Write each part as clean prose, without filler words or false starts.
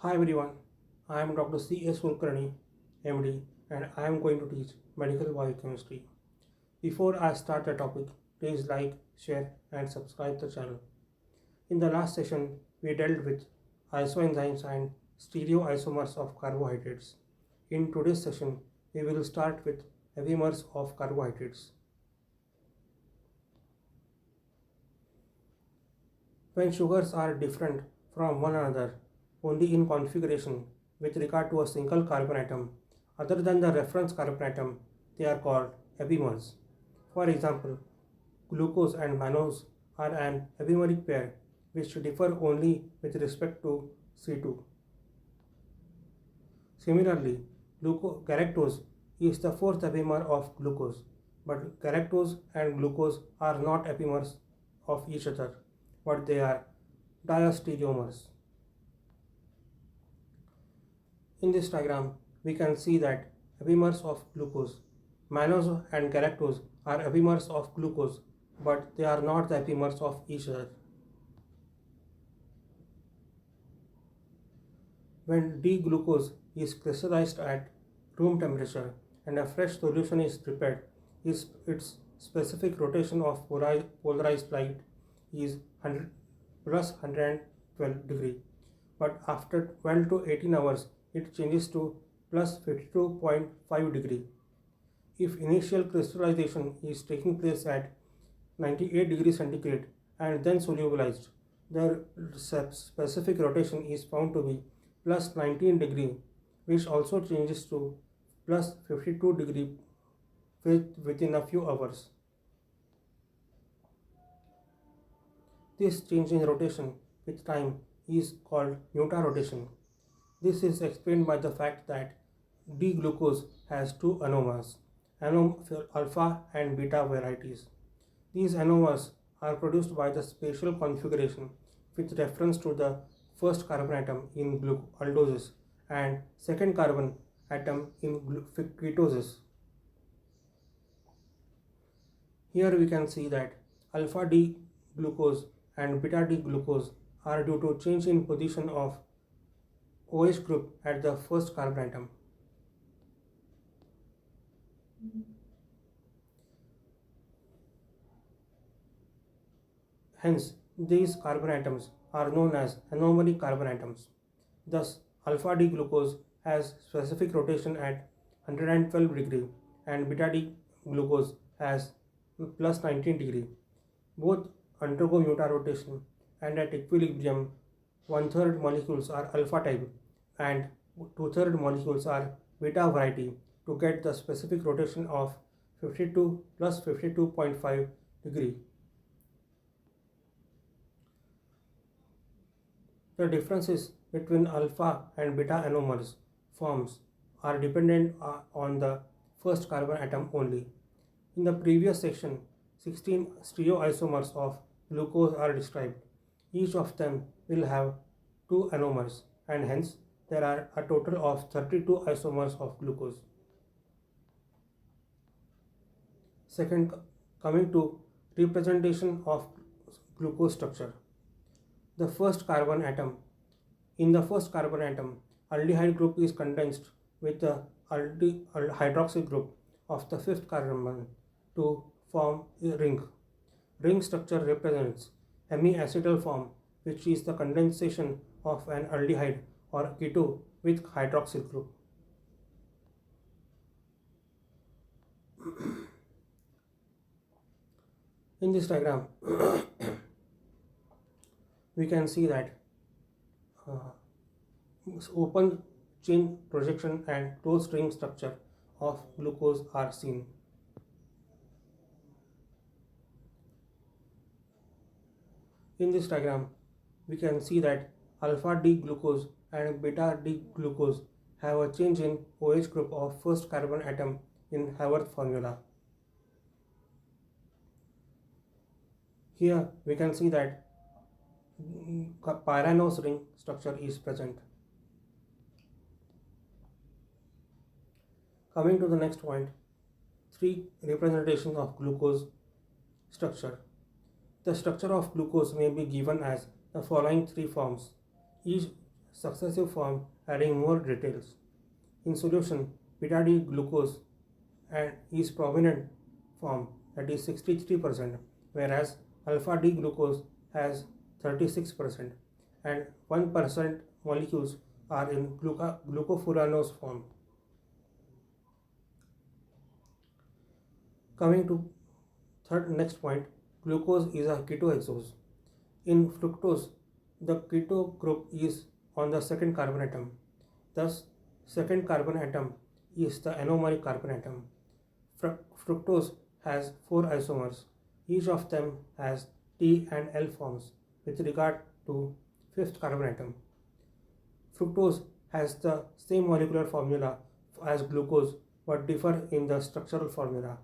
Hi everyone, I am Dr. C.S. Kulkarni, MD, and I am going to teach medical biochemistry. Before I start the topic, please like, share, and subscribe the channel. In the last session, we dealt with isoenzymes and stereoisomers of carbohydrates. In today's session, we will start with epimers of carbohydrates. When sugars are different from one another only in configuration with regard to a single carbon atom other than the reference carbon atom, they are called epimers. For example, glucose and mannose are an epimeric pair which differ only with respect to C2. Similarly, galactose is the fourth epimer of glucose, but galactose and glucose are not epimers of each other, but they are diastereomers. In this diagram, we can see that epimers of glucose, mannose and galactose are epimers of glucose, but they are not the epimers of each other. When D-glucose is crystallized at room temperature and a fresh solution is prepared, its specific rotation of polarized light is 100 plus 112 degree. But after 12 to 18 hours, it changes to plus 52.5 degree. If initial crystallization is taking place at 98 degrees centigrade and then solubilized, the specific rotation is found to be plus 19 degree, which also changes to plus 52 degree within a few hours. This change in rotation with time is called mutarotation. This is explained by the fact that D-glucose has two anomers, alpha and beta varieties. These anomers are produced by the spatial configuration with reference to the first carbon atom in aldoses and second carbon atom in ketoses. Here we can see that alpha D glucose and beta D glucose are due to change in position of OH group at the first carbon atom. Hence, these carbon atoms are known as anomeric carbon atoms. Thus, alpha D glucose has specific rotation at 112 degree and beta D glucose has plus 19 degree. Both undergo mutarotation and at equilibrium, one-third molecules are alpha type and two-third molecules are beta variety to get the specific rotation of 52 plus 52.5 degree. The differences between alpha and beta anomers forms are dependent on the first carbon atom only. In the previous section, 16 stereoisomers of glucose are described. Each of them will have two anomers, and hence there are a total of 32 isomers of glucose. Second, coming to representation of glucose structure. The first carbon atom. In the first carbon atom, aldehyde group is condensed with the hydroxyl group of the fifth carbon to form a ring. Ring structure represents hemiacetal form, which is the condensation of an aldehyde or keto with hydroxyl group. In this diagram, we can see that open chain projection and closed ring structure of glucose are seen. In this diagram, we can see that alpha D glucose and beta D glucose have a change in OH group of first carbon atom in Haworth formula. Here we can see that pyranose ring structure is present. Coming to the next point, three representations of glucose structure. The structure of glucose may be given as the following three forms. Each successive form, adding more details. In solution, beta D glucose and is prominent form, that is 63%, whereas alpha D glucose has 36% and 1% molecules are in glucofuranose form. Coming to next point, glucose is a ketohexose. In fructose, the keto group is on the second carbon atom. Thus, second carbon atom is the anomeric carbon atom. Fructose has 4 isomers. Each of them has T and L forms with regard to fifth carbon atom. Fructose has the same molecular formula as glucose but differ in the structural formula.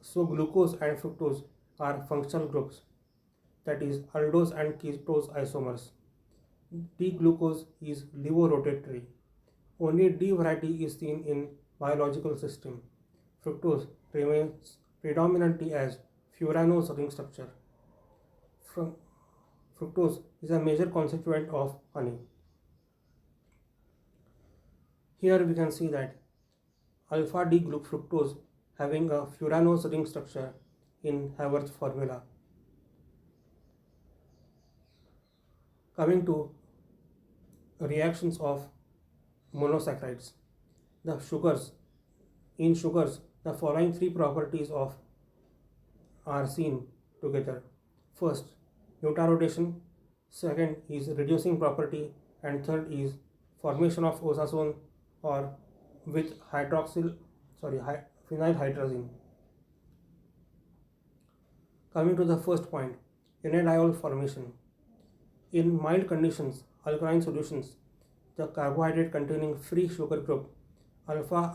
So glucose and fructose are functional groups, that is aldose and ketose isomers. D-glucose is levorotatory. Only D variety is seen in biological system. Fructose remains predominantly as furanose ring structure. Fructose is a major constituent of honey. Here we can see that alpha D fructose having a furanose ring structure in Haworth formula. Coming to reactions of monosaccharides. In sugars, the following three properties are seen together. First, mutarotation. Second is reducing property, and third is formation of osazone or with phenylhydrazine. Coming to the first point, enediol formation. In mild conditions, alkaline solutions, the carbohydrate containing free sugar group, alpha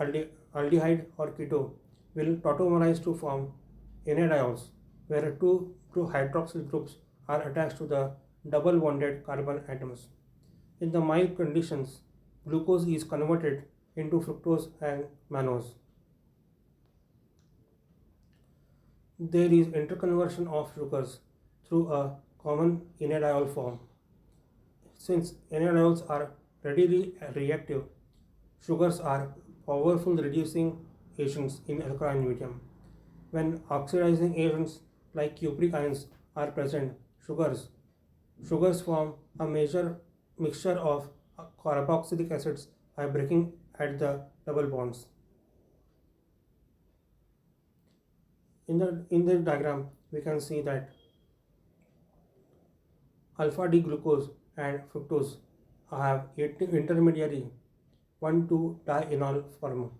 aldehyde or keto, will tautomerize to form enediols, where two hydroxyl groups are attached to the double bonded carbon atoms. In the mild conditions, glucose is converted into fructose and mannose. There is interconversion of sugars through a common enediol form. Since enediols are readily reactive, sugars are powerful reducing agents in alkaline medium. When oxidizing agents like cupric ions are present, sugars form a major mixture of carboxylic acids by breaking at the double bonds. In the diagram, we can see that alpha D glucose and fructose have intermediary 1,2-dienol form.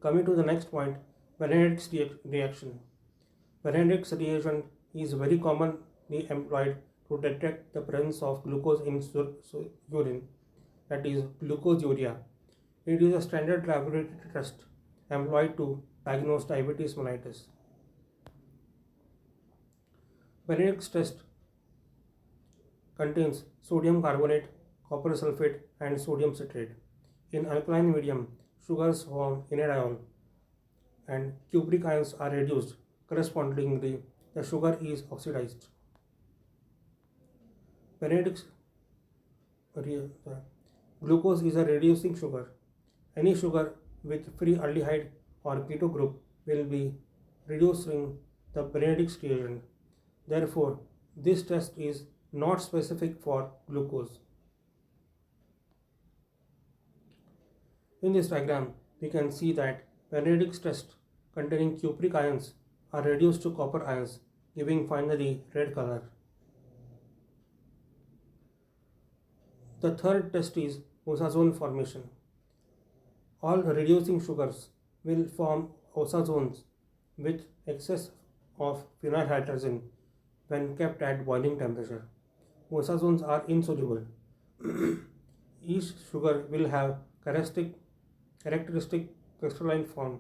Coming to the next point, Benedict's reaction. Benedict's reagent is very commonly employed to detect the presence of glucose in urine, that is glucosuria. It is a standard laboratory test employed to diagnose diabetes mellitus. Benedict's test contains sodium carbonate, copper sulfate, and sodium citrate. In alkaline medium, sugars form enediol and cupric ions are reduced. Correspondingly, the sugar is oxidized. Benedict's glucose is a reducing sugar. Any sugar with free aldehyde or keto group will be reducing the Benedict's reagent. Therefore, this test is not specific for glucose. In this diagram, we can see that Benedict's test containing cupric ions are reduced to copper ions, giving finally red color. The third test is osazone formation. All reducing sugars will form osazones with excess of phenylhydrazine when kept at boiling temperature. Osazones are insoluble. Each sugar will have characteristic crystalline form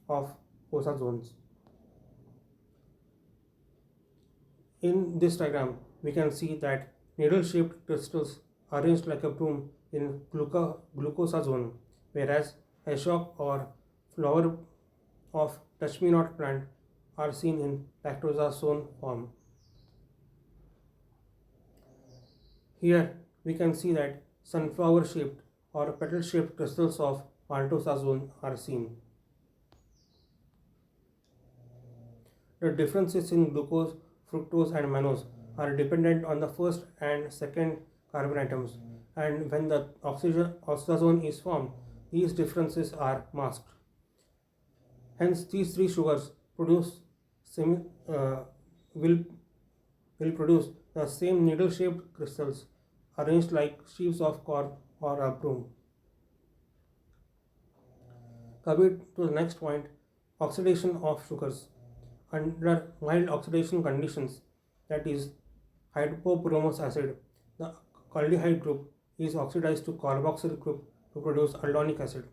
of osazones. In this diagram, we can see that needle-shaped crystals arranged like a broom in glucosazone, whereas eschok or flower of touch me not plant are seen in lactosazone form. Here we can see that sunflower shaped or petal shaped crystals of maltosazone are seen. The differences in glucose, fructose, and mannose are dependent on the first and second carbon atoms, and when the oxazone is formed, these differences are masked. Hence, these three sugars produce semi, uh, will, will produce the same needle-shaped crystals arranged like sheaves of cork or a broom. Coming to the next point, oxidation of sugars. Under mild oxidation conditions, that is hypobromous acid, the aldehyde group is oxidized to carboxyl group to produce aldonic acid.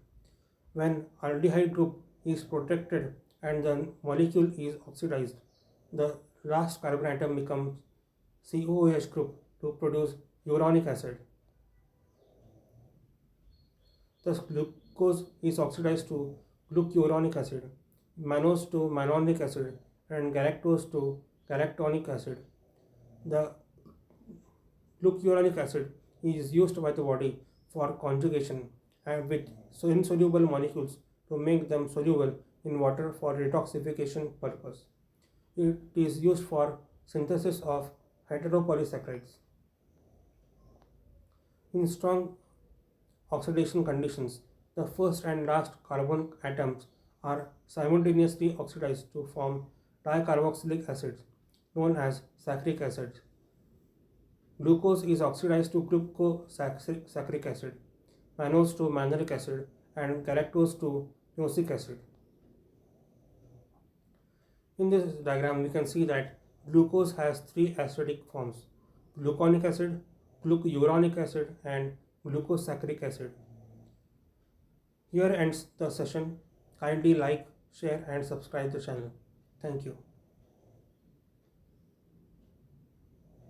When aldehyde group is protected and the molecule is oxidized, the last carbon atom becomes COOH group to produce uronic acid. Thus, glucose is oxidized to glucuronic acid, mannose to mannonic acid, and galactose to galactonic acid. The glucuronic acid is used by the body for conjugation and with insoluble molecules to make them soluble in water for detoxification purpose. It is used for synthesis of heteropolysaccharides. In strong oxidation conditions, the first and last carbon atoms are simultaneously oxidized to form dicarboxylic acids known as saccharic acids. Glucose is oxidized to glucosaccharic acid, mannose to mannoric acid, and galactose to nosic acid. In this diagram, we can see that glucose has three acidic forms: gluconic acid, glucuronic acid, and glucosaccharic acid. Here ends the session. Kindly like, share, and subscribe the channel. Thank you.